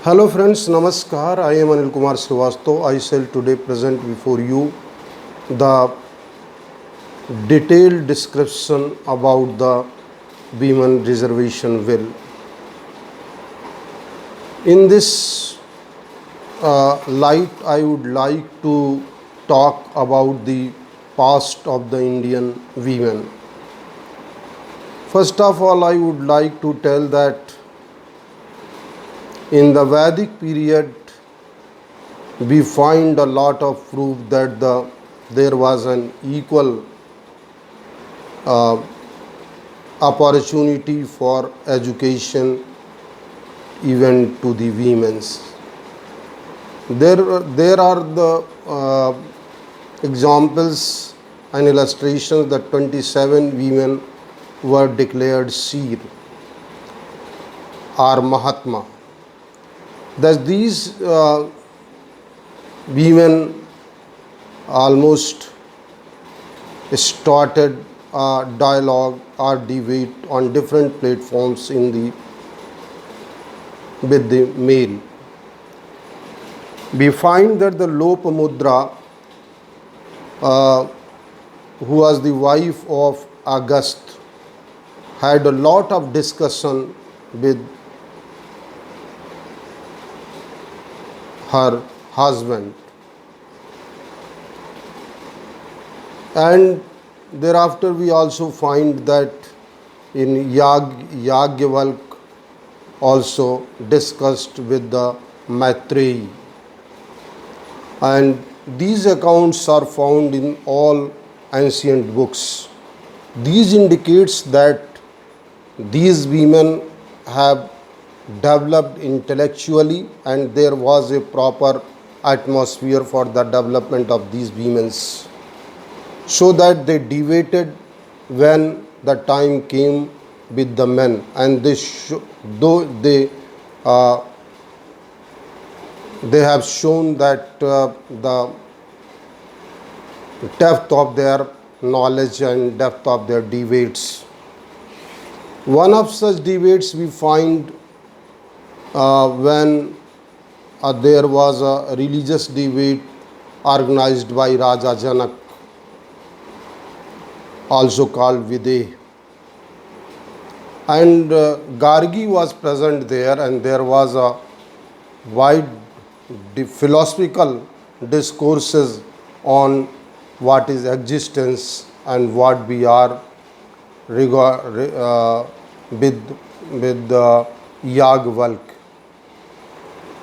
Hello friends, Namaskar. I am Anil Kumar Srivastav. I shall today present before you the detailed description about the Beeman Reservation will. In this light, I would like to talk about the past of the Indian women. First of all, I would like to tell that in the Vedic period, we find a lot of proof that there was an equal uh, opportunity for education even to the women's. There are the examples and illustrations that 27 women were declared seer or Mahatma. Thus, these women almost started a dialogue or debate on different platforms with the male. We find that the Lopamudra, who was the wife of August, had a lot of discussion with her husband, and thereafter we also find that in Yagyavalk also discussed with the Maitreyi, and these accounts are found in all ancient books. These indicates that these women have developed intellectually and there was a proper atmosphere for the development of these women, so that they debated when the time came with the men, and though they have shown that the depth of their knowledge and depth of their debates. One of such debates we find when there was a religious debate organized by Raja Janak, also called Videha, and Gargi was present there, and there was a wide philosophical discourses on what is existence and what we are with the Yagvalk.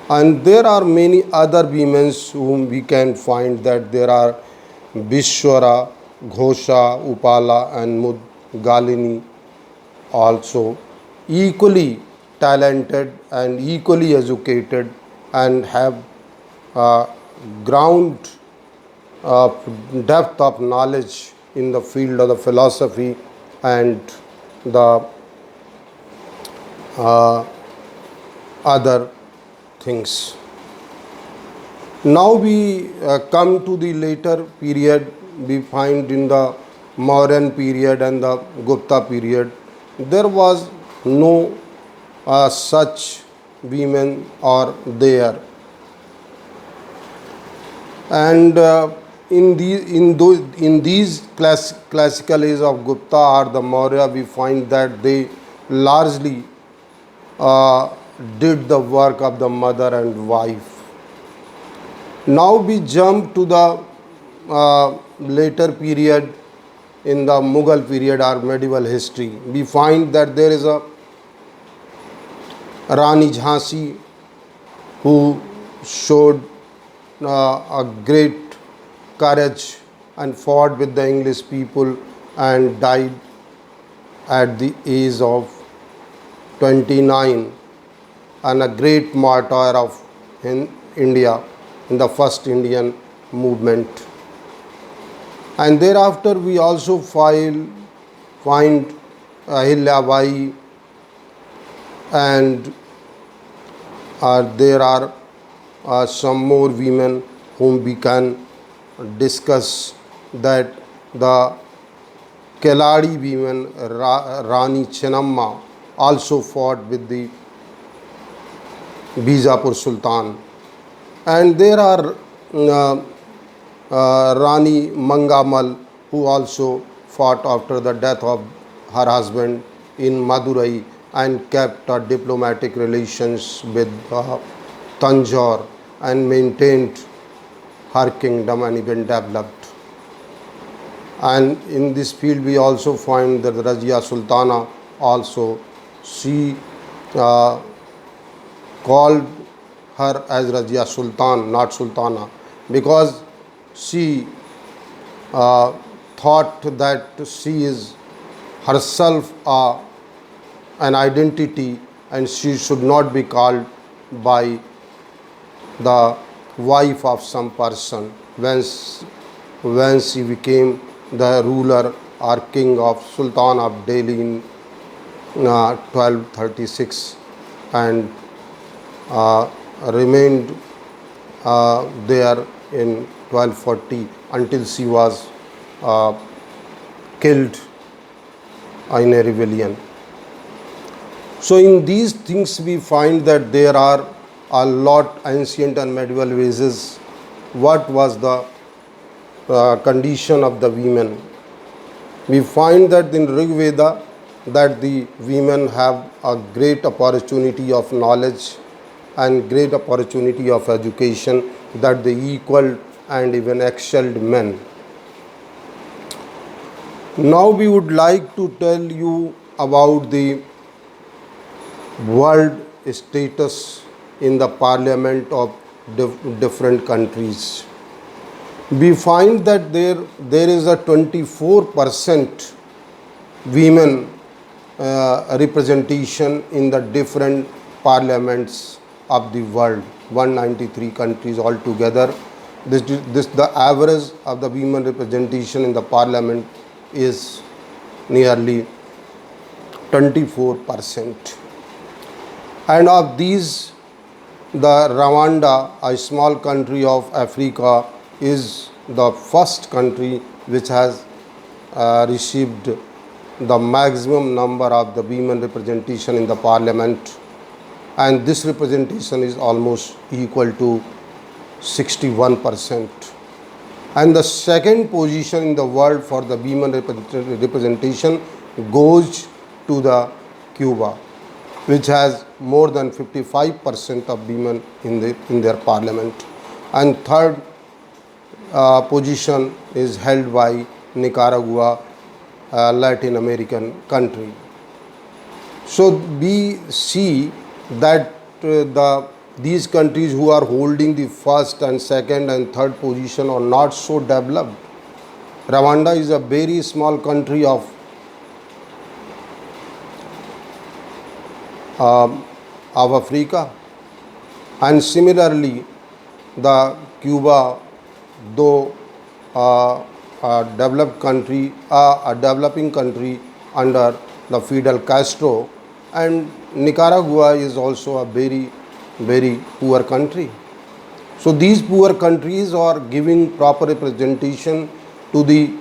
And there are many other women whom we can find that there are Vishwara, Ghosha, Upala and Mudgalini, also equally talented and equally educated and have ground depth of knowledge in the field of the philosophy and the other things. Now we come to the later period. We find in the Mauryan period and the Gupta period, there was no such women are there, and in these classical age of Gupta or the Maurya, we find that they largely did the work of the mother and wife. Now we jump to the later period in the Mughal period or medieval history. We find that there is a Rani Jhansi who showed a great courage and fought with the English people and died at the age of 29, and a great martyr of India in the first Indian movement. And thereafter we also find Ahilyabai, and there are some more women whom we can discuss, that the Keladi women, Rani Chennamma, also fought with the Bijapur Sultan. And there are Rani Mangamal, who also fought after the death of her husband in Madurai and kept diplomatic relations with Tanjore and maintained her kingdom and even developed. And in this field we also find that Razia Sultana also, she called her as Razia Sultan, not Sultana, because she thought that she is herself an identity and she should not be called by the wife of some person when she became the ruler or king of Sultan of Delhi in 1236 and remained there in 1240 until she was killed in a rebellion. So in these things we find that there are a lot ancient and medieval bases. What was the condition of the women? We find that in Rig Veda that the women have a great opportunity of knowledge and great opportunity of education, that they equaled and even excelled men. Now we would like to tell you about the world status in the parliament of different countries. We find that there is a 24% women representation in the different parliaments of the world, 193 countries altogether. The average of the women representation in the parliament is nearly 24%. And of these, the Rwanda, a small country of Africa, is the first country which has received the maximum number of the women representation in the parliament, and this representation is almost equal to 61%. And the second position in the world for the women representation goes to the Cuba, which has more than 55% of women in their parliament. And third position is held by Nicaragua, a Latin American country. So we see that these countries who are holding the first and second and third position are not so developed. Rwanda is a very small country of Africa, and similarly the Cuba, though a developing country under the Fidel Castro, and Nicaragua is also a very, very poor country. So these poor countries are giving proper representation to the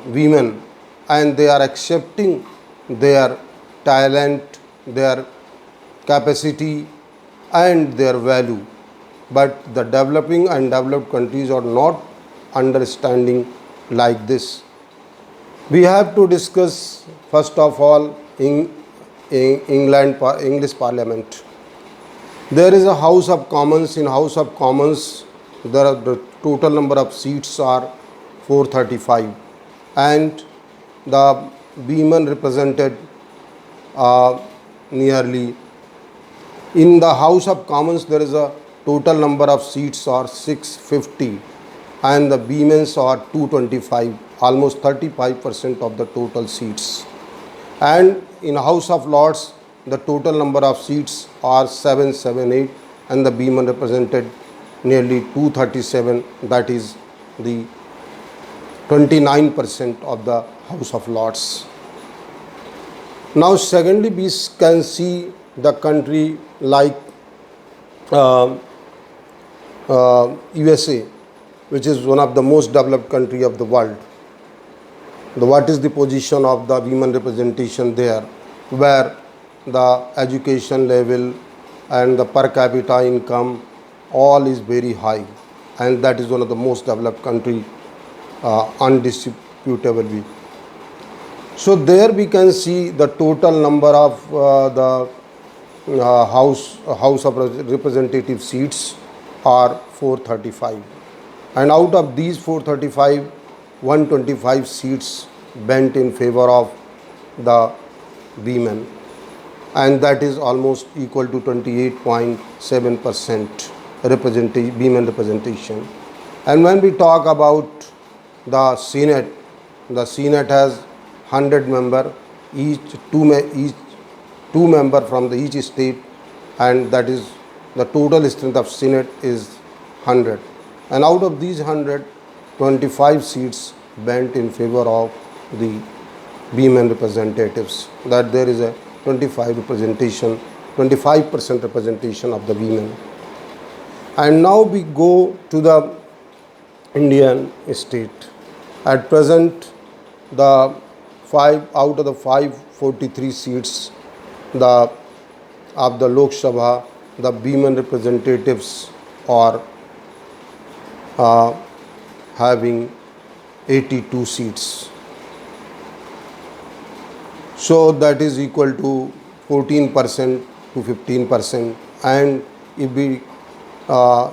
women, and they are accepting their talent, their capacity and their value. But the developing and developed countries are not understanding like this. We have to discuss first of all in English Parliament. There is a House of Commons. In House of Commons, the total number of seats are 435, and the women represented nearly. In the House of Commons, there is a total number of seats are 650, and the women's are 225, almost 35% of the total seats. And in House of Lords, the total number of seats are 778, and the women represented nearly 237, that is the 29% of the House of Lords. Now secondly, we can see the country like USA, which is one of the most developed country of the world. What is the position of the women representation there, where the education level and the per capita income, all is very high, and that is one of the most developed country, undisputably. So there we can see the total number of the House of Representative seats are 435, and out of these 435, 125 seats bent in favor of the women, and that is almost equal to 28.7% women representation. And when we talk about the Senate has 100 member, each two member from each state, and that is the total strength of Senate is 100. And out of these 100, 25 seats bent in favor of the women representatives. That there is a 25% representation of the women. And now we go to the Indian state. At present, the 5 out of the 543 seats of the Lok Sabha, the women representatives are having 82 seats. So that is equal to 14% to 15%. And if we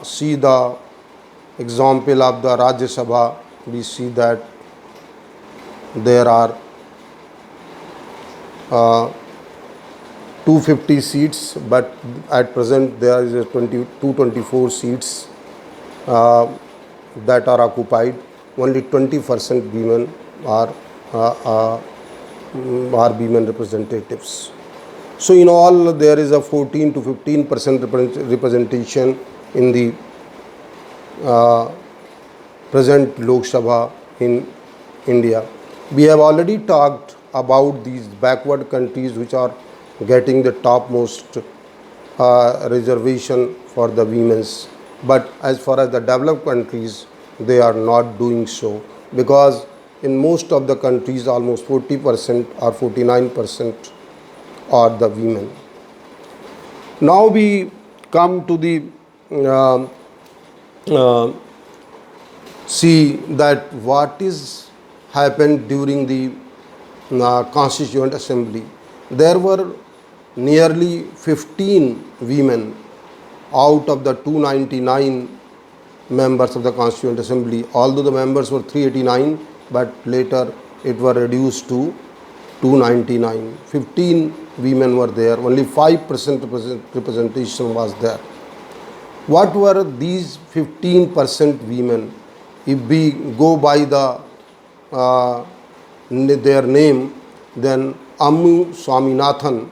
see the example of the Rajya Sabha, we see that there are 250 seats, but at present there is a 224 seats that are occupied. Only 20% women are women representatives. So in all, there is a 14 to 15% representation in the present Lok Sabha in India. We have already talked about these backward countries which are getting the topmost reservation for the women's. But as far as the developed countries, they are not doing so, because in most of the countries almost 40% or 49% are the women. Now we come to the see that what is happened during the Constituent Assembly. There were nearly 15 women out of the 299 members of the Constituent Assembly. Although the members were 389, but later it was reduced to 299. 15 women were there, only 5% representation was there. What were these 15% women? If we go by the their name, then Ammu Swaminathan,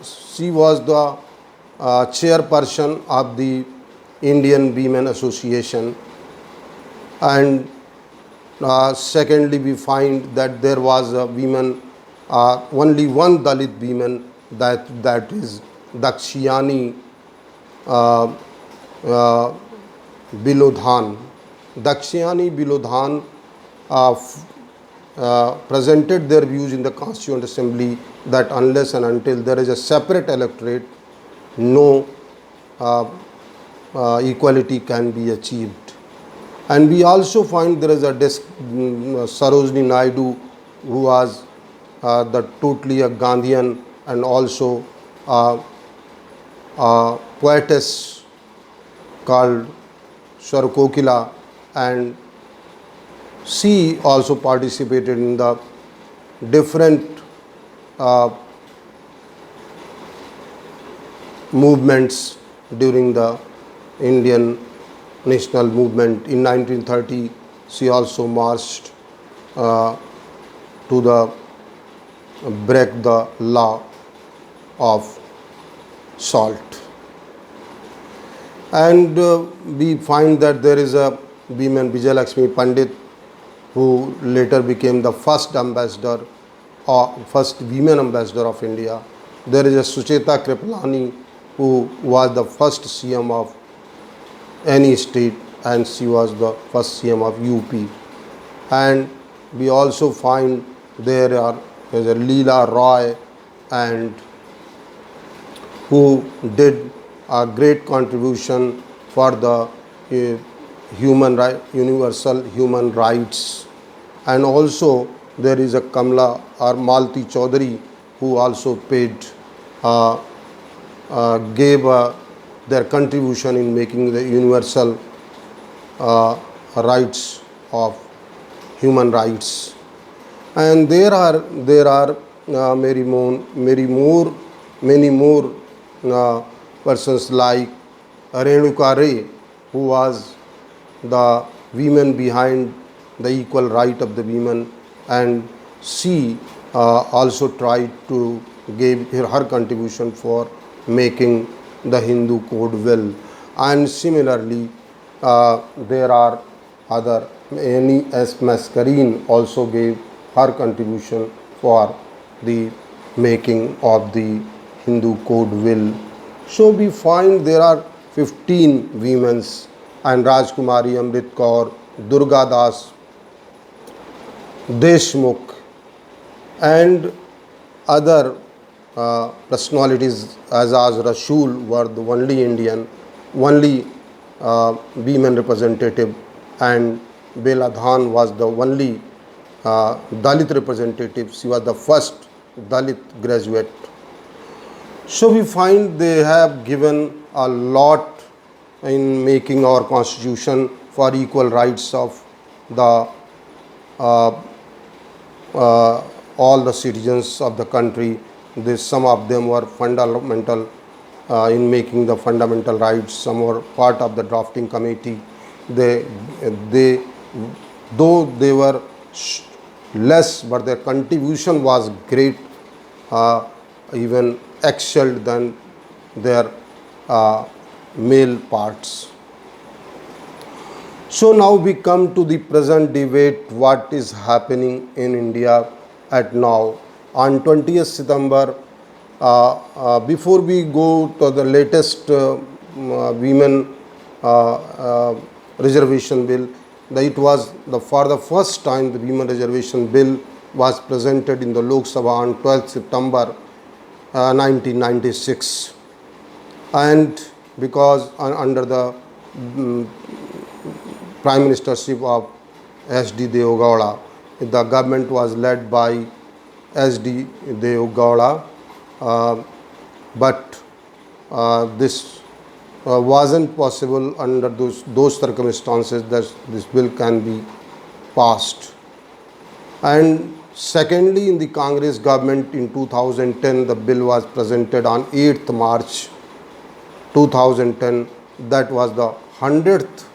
she was the chairperson of the Indian Women Association. And secondly, we find that there was a woman, only one Dalit woman, that is Dakshayani Bilodhan. Dakshayani Bilodhan presented their views in the Constituent Assembly that unless and until there is a separate electorate, no equality can be achieved. And we also find there is a Sarojini Naidu, who was the totally a Gandhian and also a poetess called Swarkokila, and she also participated in the different movements during the Indian national movement. In 1930, she also marched to the break the law of salt. And we find that there is a woman, Vijay Lakshmi Pandit, who later became the first ambassador, or first women ambassador of India. There is a Sucheta Kripalani, who was the first CM of any state, and she was the first CM of UP. And we also find there is a Leela Roy and who did a great contribution for the universal human rights. And also there is a Kamla or Malti Chaudhary who also uh, gave their contribution in making the universal rights of human rights. And there are many more persons like Renuka Ray, who was the women behind the equal right of the women, and she also tried to give her contribution for making the Hindu code well. And similarly, there are other, Annie S. Mascarin also gave her contribution for the making of the Hindu code will. So we find there are 15 women, and Rajkumari Amrit Kaur, Durga Das Deshmukh, and other personalities as Rasool were the only women representative, and Bela Dhan was the only Dalit representative. She was the first Dalit graduate. So we find they have given a lot in making our constitution for equal rights of the all the citizens of the country. Some of them were fundamental in making the fundamental rights. Some were part of the drafting committee. They though they were less, but their contribution was great, even excelled than their male parts. So now we come to the present debate, what is happening in India at now. On 20th September, before we go to the latest women reservation bill, it was for the first time the women reservation bill was presented in the Lok Sabha on 12th September 1996. And because under the Prime Ministership of S.D. Deve Gowda, the government was led by S.D. Deve Gowda, but this wasn't possible under those circumstances that this bill can be passed. And secondly, in the Congress government in 2010, the bill was presented on 8th March 2010. That was the 100th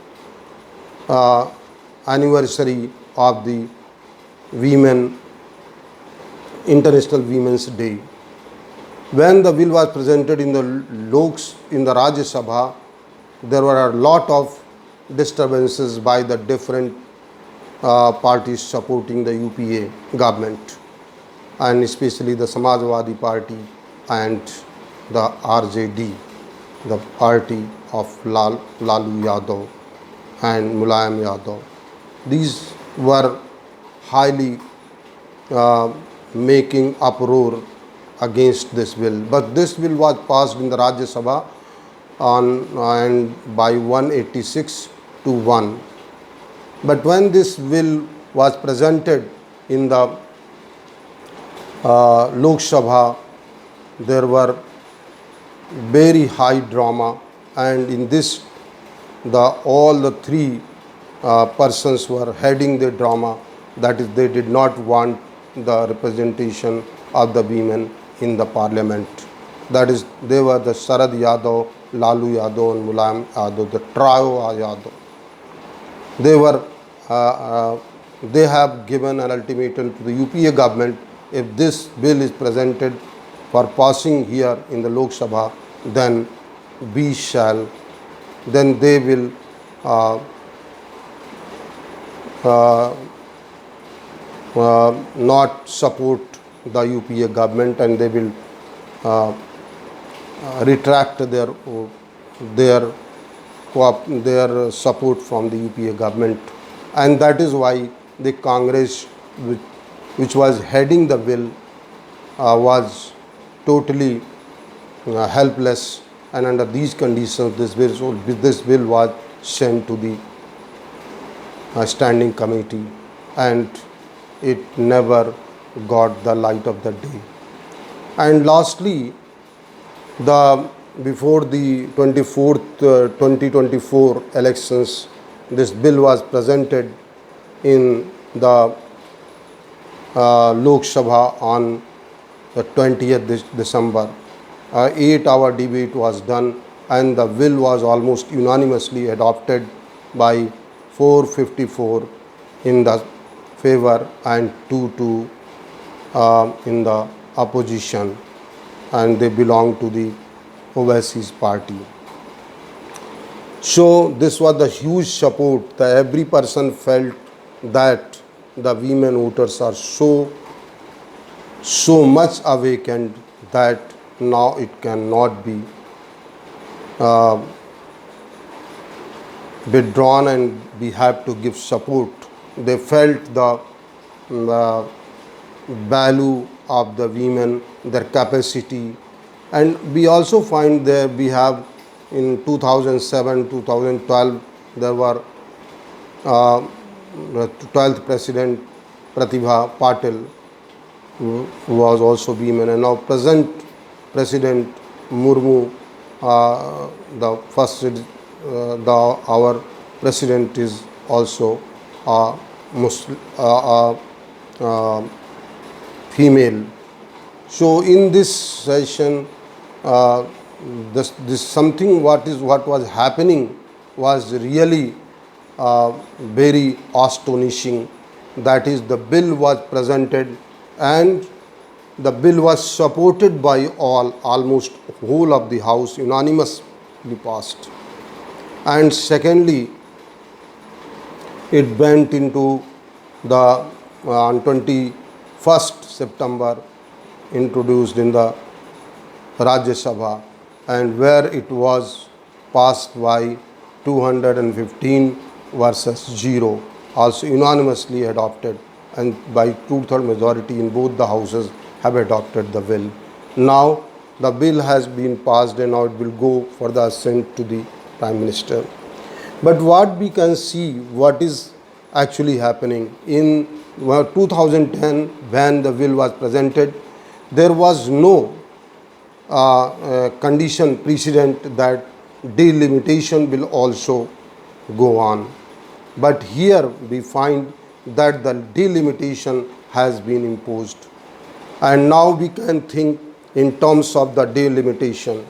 anniversary of the International Women's Day. When the bill was presented in the Rajya Sabha, there were a lot of disturbances by the different parties supporting the UPA government, and especially the Samajwadi Party and the RJD, the party of Lalu Yadav and Mulayam Yadav. These were highly making uproar against this bill. But this bill was passed in the Rajya Sabha and by 186 to 1. But when this bill was presented in the Lok Sabha, there were very high drama, and in this all the three persons were heading the drama. That is, they did not want the representation of the women in the parliament. That is, they were the Sharad Yadav, Lalu Yadav and Mulayam Yadav, the trio Yadav. They have given an ultimatum to the UPA government: if this bill is presented for passing here in the Lok Sabha, then they will not support the UPA government, and they will retract their support from the UPA government. And that is why the Congress, which was heading the bill, was totally helpless, and under these conditions this bill was sent to the standing committee, and it never got the light of the day. And lastly, the before the 2024 elections, this bill was presented in the Lok Sabha on the 20th December. 8-hour debate was done, and the bill was almost unanimously adopted by 454 in the favor and 2 in the opposition, and they belong to the overseas party. So this was the huge support that every person felt that the women voters are so much awakened that now it cannot be withdrawn, and we have to give support. They felt the value of the women, their capacity, and we also find that we have in 2007, 2012 there were 12th President Pratibha Patil, who was also women, and now present President Murmu, the first our president is also a Muslim, female. So in this session, this something what was happening was really very astonishing. That is, the bill was presented and the bill was supported by almost whole of the house, unanimously passed. And secondly, it went into the on 21st September introduced in the Rajya Sabha, and where it was passed by 215 versus 0, also unanimously adopted, and by 2/3 majority in both the houses have adopted the bill. Now the bill has been passed and now it will go for the assent to the Prime Minister. But what we can see, what is actually happening in 2010 when the bill was presented, there was no condition precedent that delimitation will also go on. But here we find that the delimitation has been imposed, and now we can think in terms of the delimitation.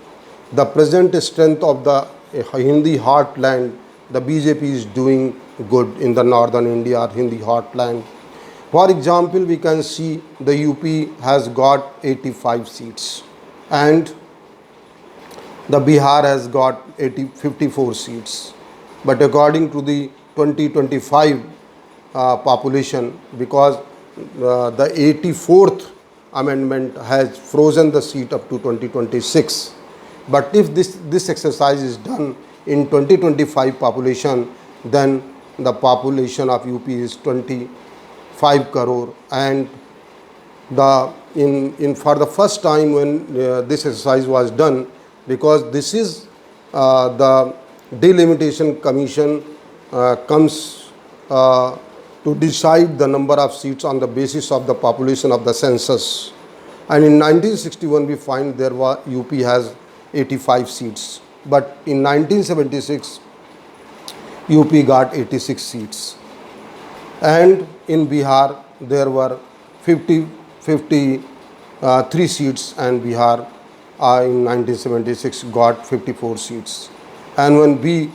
The present strength of the Hindi heartland, the BJP is doing good in the northern India or Hindi heartland. For example, we can see the UP has got 85 seats and the Bihar has got 54 seats. But according to the 2025 population, because the 84th amendment has frozen the seat up to 2026. But if this exercise is done in 2025 population, then the population of UP is 25 crore, and for the first time when this exercise was done, because this is the delimitation commission comes to decide the number of seats on the basis of the population of the census, and in 1961 we find UP has 85 seats, but in 1976 UP got 86 seats, and in Bihar there were 53 seats, and Bihar in 1976 got 54 seats. And when we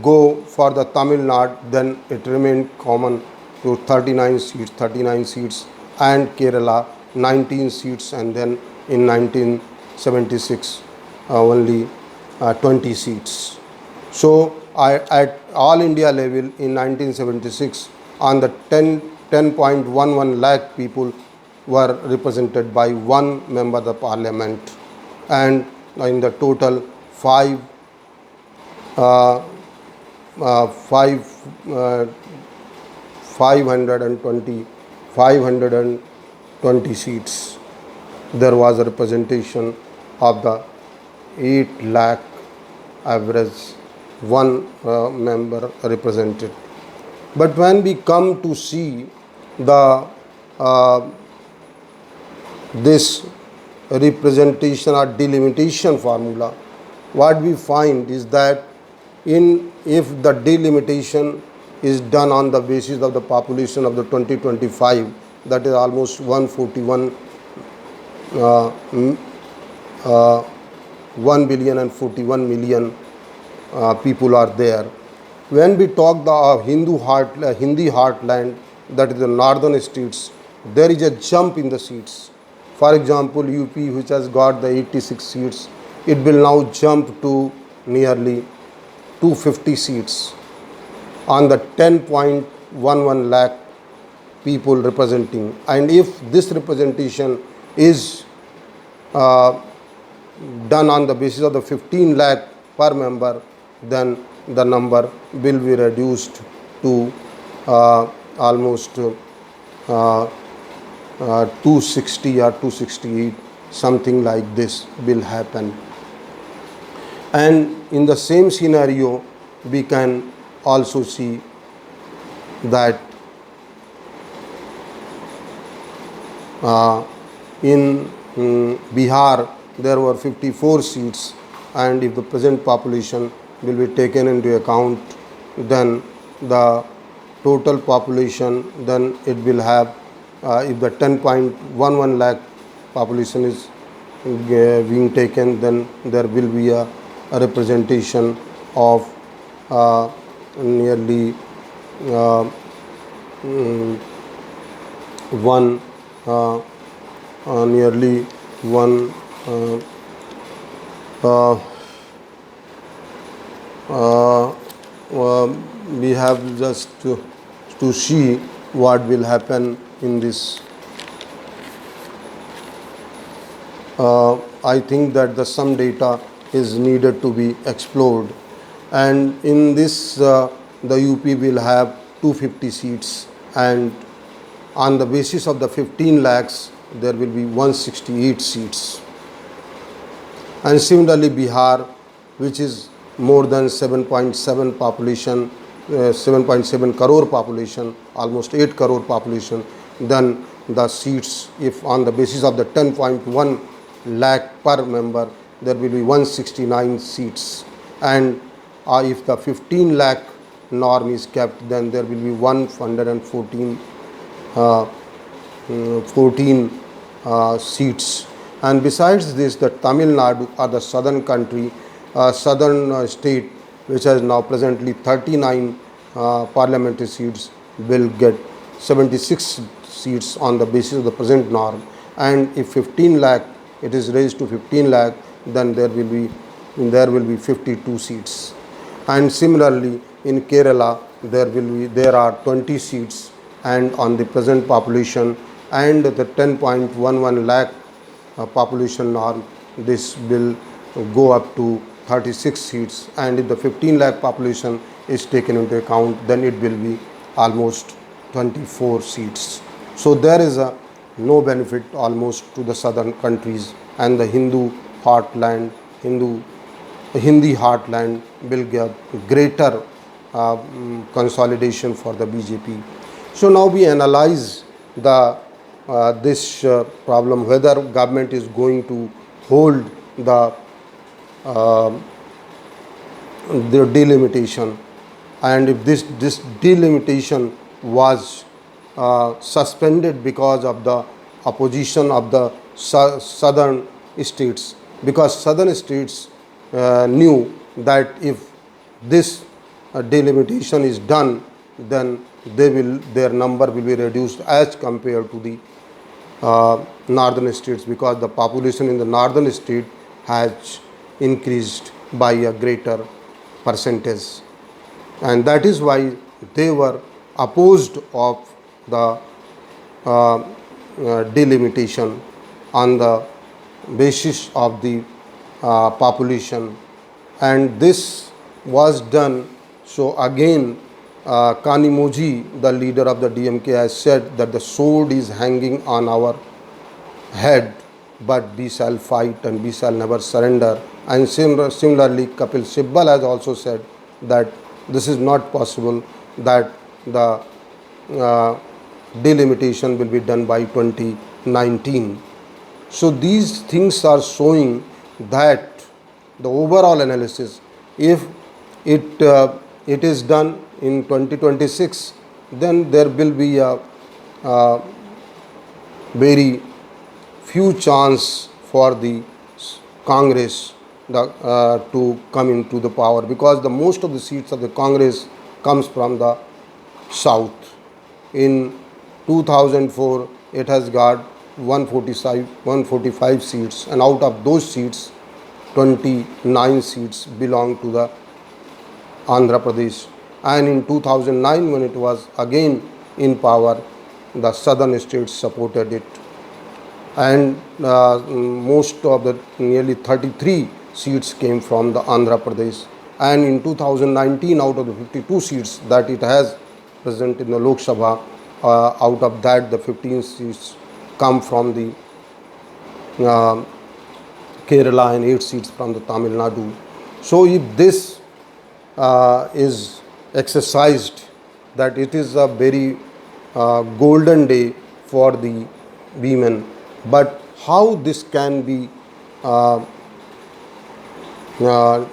go for the Tamil Nadu, then it remained common to 39 seats, and Kerala 19 seats, and then in 1976 only 20 seats. So at all India level in 1976, on the 10.11 lakh people were represented by one member of the parliament, and in the total 520 seats there was a representation of the 8 lakh average one member represented. But when we come to see the this representation or delimitation formula, what we find is that if the delimitation is done on the basis of the population of the 2025, that is almost 141 1 billion and 41 million people are there. When we talk the Hindi heartland, that is the northern states, there is a jump in the seats. For example, UP, which has got the 86 seats, it will now jump to nearly 250 seats on the 10.11 lakh people representing. And if this representation is done on the basis of the 15 lakh per member, then the number will be reduced to almost 260 or 268, something like this will happen. And in the same scenario, we can also see that in Bihar there were 54 seats, and if the present population will be taken into account, then the total population, then it will have, if the 10.11 lakh population is being taken, then there will be a representation of nearly we have just to see what will happen in this. I think that some data is needed to be explored, and in this the UP will have 250 seats, and on the basis of the 15 lakhs there will be 168 seats. And similarly Bihar, which is more than 7.7 population, 7.7 crore population, almost 8 crore population, then the seats, if on the basis of the 10.1 lakh per member, there will be 169 seats. And if the 15 lakh norm is kept, then there will be 114 seats. And besides this, the Tamil Nadu, or the southern country, southern state, which has now presently 39 parliamentary seats, will get 76 seats on the basis of the present norm. And if 15 lakh, it is raised to 15 lakh, then there will be 52 seats. And similarly in Kerala, there are 20 seats, and on the present population and the 10.11 lakh population norm, this will go up to 36 seats, and if the 15 lakh population is taken into account, then it will be almost 24 seats. So there is no benefit almost to the southern countries, and the Hindi heartland will get greater consolidation for the BJP. So now we analyze this problem, whether government is going to hold the delimitation, and if this delimitation was suspended because of the opposition of the southern states, because southern states knew that if this delimitation is done, then their number will be reduced as compared to the northern states, because the population in the northern state has increased by a greater percentage, and that is why they were opposed of the delimitation on the basis of the population. And this was done. So again, Kanimoji, the leader of the DMK, has said that the sword is hanging on our head, but we shall fight and we shall never surrender. And similarly, Kapil Sibbal has also said that this is not possible, that the uh, delimitation will be done by 2019. So these things are showing that the overall analysis, if it is done in 2026, then there will be a very few chance for the Congress to come into the power, because the most of the seats of the Congress comes from the south. In 2004, it has got 145 seats, and out of those seats, 29 seats belong to the Andhra Pradesh. And in 2009, when it was again in power, the southern states supported it, and most of the nearly 33 seats came from the Andhra Pradesh. And in 2019, out of the 52 seats that it has present in the Lok Sabha, out of that the 15 seats come from the uh, Kerala and 8 seats from the Tamil Nadu. So if this is exercised, that it is a very golden day for the women. But how this can be uh, uh,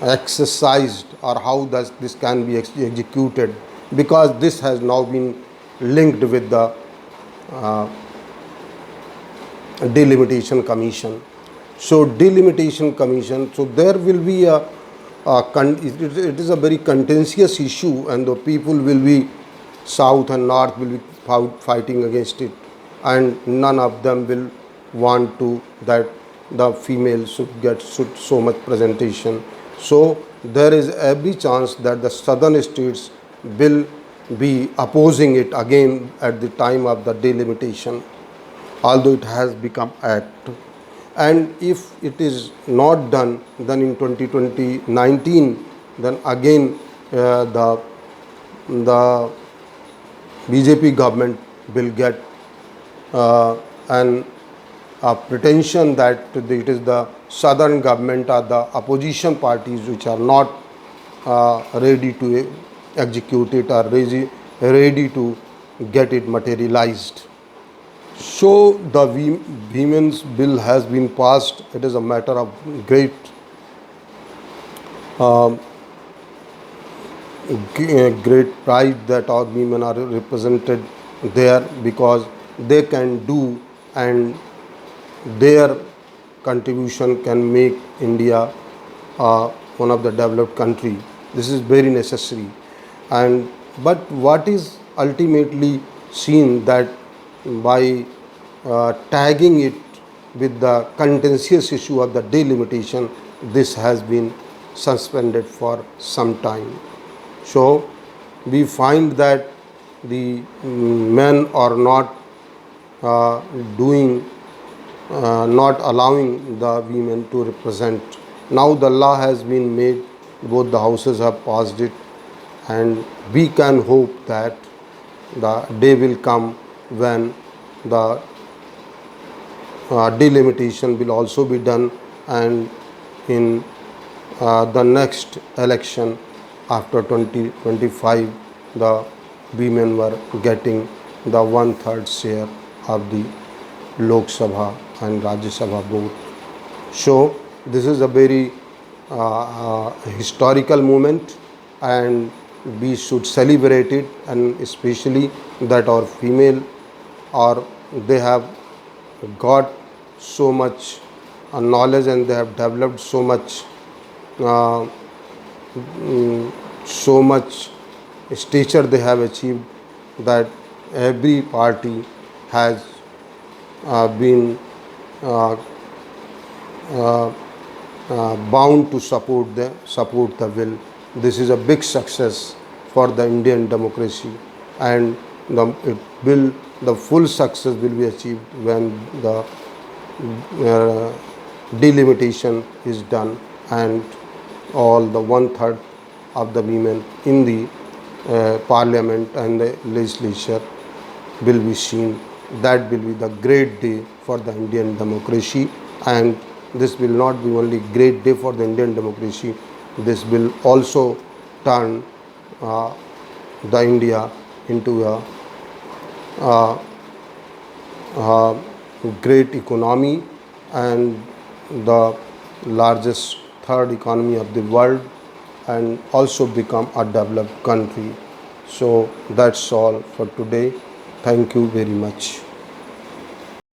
exercised, or how does this can be executed, because this has now been linked with the delimitation commission. So delimitation commission, so there will be it is a very contentious issue, and the people will be, south and north will be fighting against it, and none of them will want to that the female should so much presentation. So there is every chance that the southern states will be opposing it again at the time of the delimitation, although it has become act. And if it is not done, then in 2019, then again the BJP government will get an pretension that it is the southern government or the opposition parties which are not ready to execute it, or ready to get it materialized. So the Women's Bill has been passed. It is a matter of great great pride that our women are represented there, because they can do, and their contribution can make India one of the developed country. This is very necessary. And but what is ultimately seen, that by tagging it with the contentious issue of the delimitation, this has been suspended for some time. So we find that the men are not doing, not allowing the women to represent. Now the law has been made, both the houses have passed it, and we can hope that the day will come when the delimitation will also be done, and in the next election after 2025, the women were getting the 1/3 share of the Lok Sabha and Rajya Sabha vote. So this is a very historical moment, and we should celebrate it, and especially that our female, or they have got so much knowledge, and they have developed so much so much stature they have achieved, that every party has been bound to support the bill. This is a big success for the Indian democracy, and the full success will be achieved when the delimitation is done, and all the 1/3 of the women in the parliament and the legislature will be seen. That will be the great day for the Indian democracy, and this will not be only great day for the Indian democracy, this will also turn the India into a great economy and the largest third economy of the world, and also become a developed country. So that's all for today. Thank you very much.